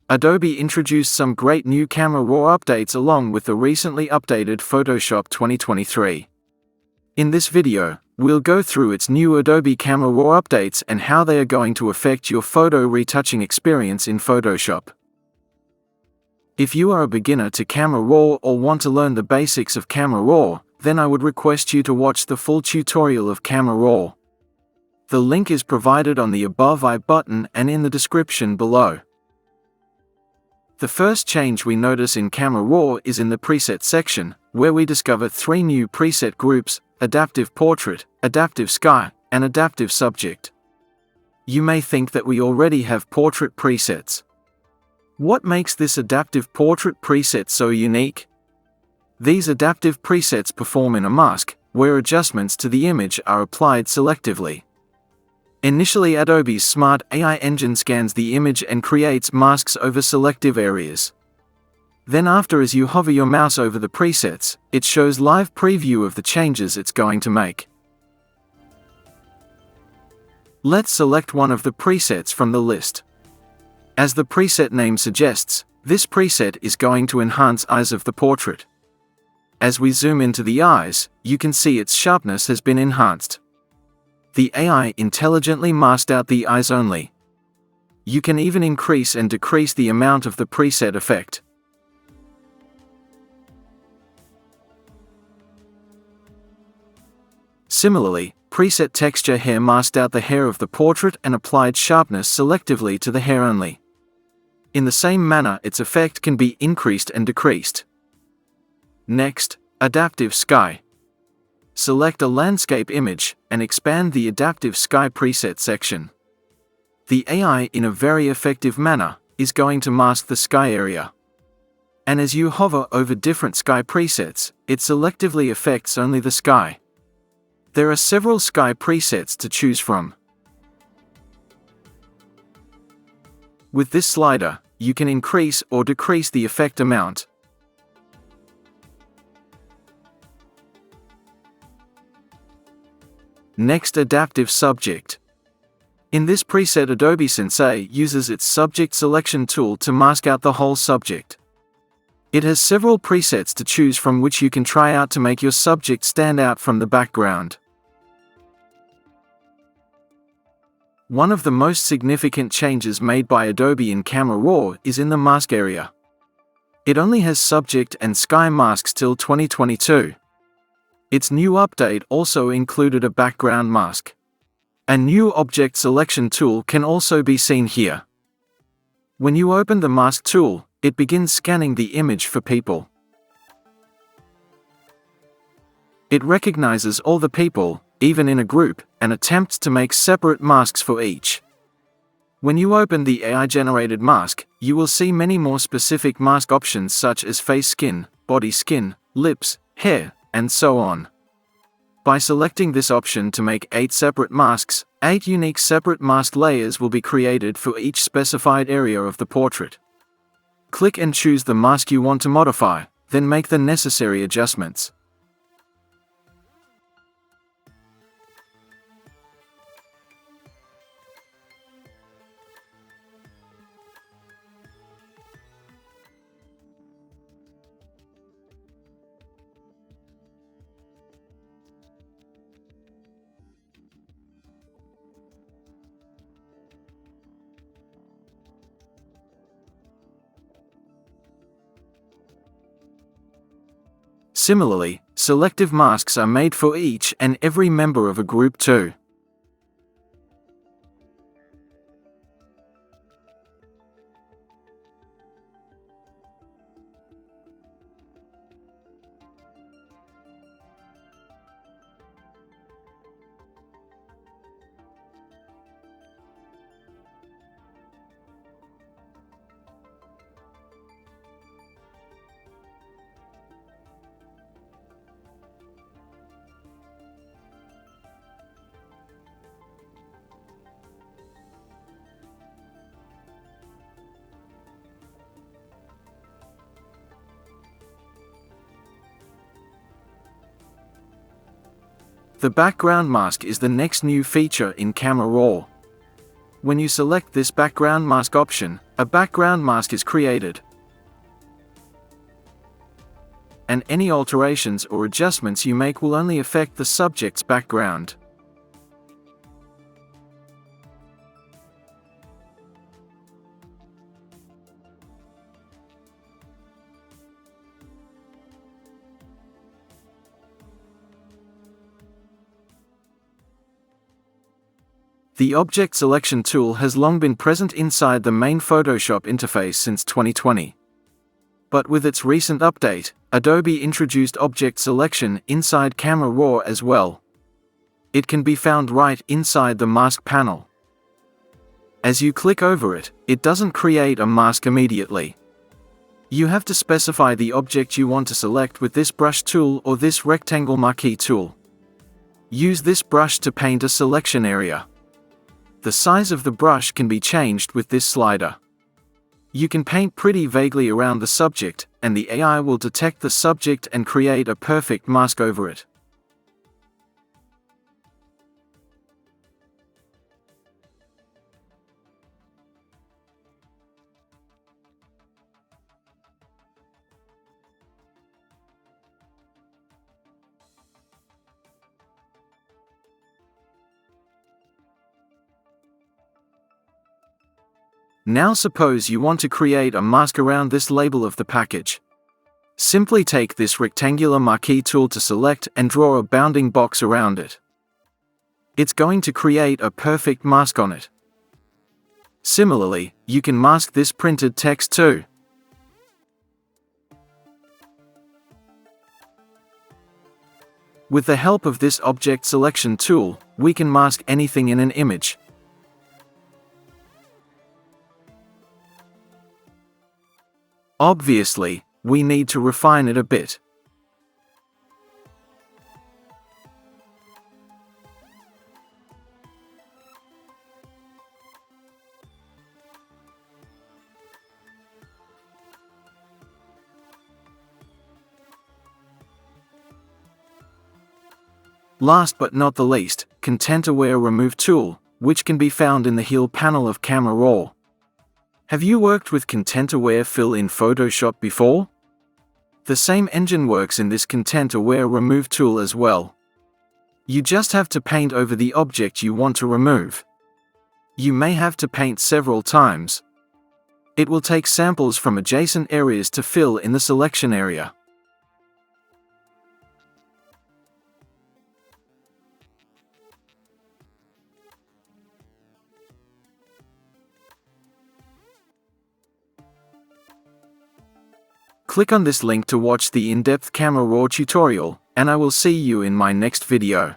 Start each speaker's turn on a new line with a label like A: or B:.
A: Adobe introduced some great new Camera Raw updates along with the recently updated Photoshop 2023. In this video, we'll go through its new Adobe Camera Raw updates and how they are going to affect your photo retouching experience in Photoshop. If you are a beginner to Camera Raw or want to learn the basics of Camera Raw, then I would request you to watch the full tutorial of Camera Raw. The link is provided on the above I button and in the description below. The first change we notice in Camera Raw is in the preset section, where we discover 3 new preset groups: Adaptive Portrait, Adaptive Sky, and Adaptive Subject. You may think that we already have portrait presets. What makes this Adaptive Portrait preset so unique? These adaptive presets perform in a mask, where adjustments to the image are applied selectively. Initially, Adobe's smart AI engine scans the image and creates masks over selective areas. Then as you hover your mouse over the presets, it shows live preview of the changes it's going to make. Let's select one of the presets from the list. As the preset name suggests, this preset is going to enhance eyes of the portrait. As we zoom into the eyes, you can see its sharpness has been enhanced. The AI intelligently masked out the eyes only. You can even increase and decrease the amount of the preset effect. Similarly, preset texture hair masked out the hair of the portrait and applied sharpness selectively to the hair only. In the same manner, its effect can be increased and decreased. Next, Adaptive Sky. Select a landscape image and expand the Adaptive Sky preset section. The AI, in a very effective manner, is going to mask the sky area. And as you hover over different sky presets, it selectively affects only the sky. There are several sky presets to choose from. With this slider, you can increase or decrease the effect amount. Next, Adaptive Subject. In this preset, Adobe Sensei uses its subject selection tool to mask out the whole subject. It has several presets to choose from which you can try out to make your subject stand out from the background. One of the most significant changes made by Adobe in Camera Raw is in the mask area. It only has subject and sky masks till 2022. Its new update also included a background mask. A new object selection tool can also be seen here. When you open the mask tool, it begins scanning the image for people. It recognizes all the people, even in a group, and attempts to make separate masks for each. When you open the AI-generated mask, you will see many more specific mask options such as face skin, body skin, lips, hair, and so on. By selecting this option to make 8 separate masks, 8 unique separate mask layers will be created for each specified area of the portrait. Click and choose the mask you want to modify, then make the necessary adjustments. Similarly, selective masks are made for each and every member of a group too. The background mask is the next new feature in Camera Raw. When you select this background mask option, a background mask is created. And any alterations or adjustments you make will only affect the subject's background. The Object Selection tool has long been present inside the main Photoshop interface since 2020. But with its recent update, Adobe introduced Object Selection inside Camera Raw as well. It can be found right inside the mask panel. As you click over it, it doesn't create a mask immediately. You have to specify the object you want to select with this brush tool or this rectangle marquee tool. Use this brush to paint a selection area. The size of the brush can be changed with this slider. You can paint pretty vaguely around the subject, and the AI will detect the subject and create a perfect mask over it. Now suppose you want to create a mask around this label of the package. Simply take this rectangular marquee tool to select and draw a bounding box around it. It's going to create a perfect mask on it. Similarly, you can mask this printed text too. With the help of this Object Selection tool, we can mask anything in an image. Obviously, we need to refine it a bit. Last but not the least, Content-Aware Remove tool, which can be found in the Heal panel of Camera Raw. Have you worked with Content-Aware Fill in Photoshop before? The same engine works in this Content-Aware Remove tool as well. You just have to paint over the object you want to remove. You may have to paint several times. It will take samples from adjacent areas to fill in the selection area. Click on this link to watch the in-depth Camera Raw tutorial, and I will see you in my next video.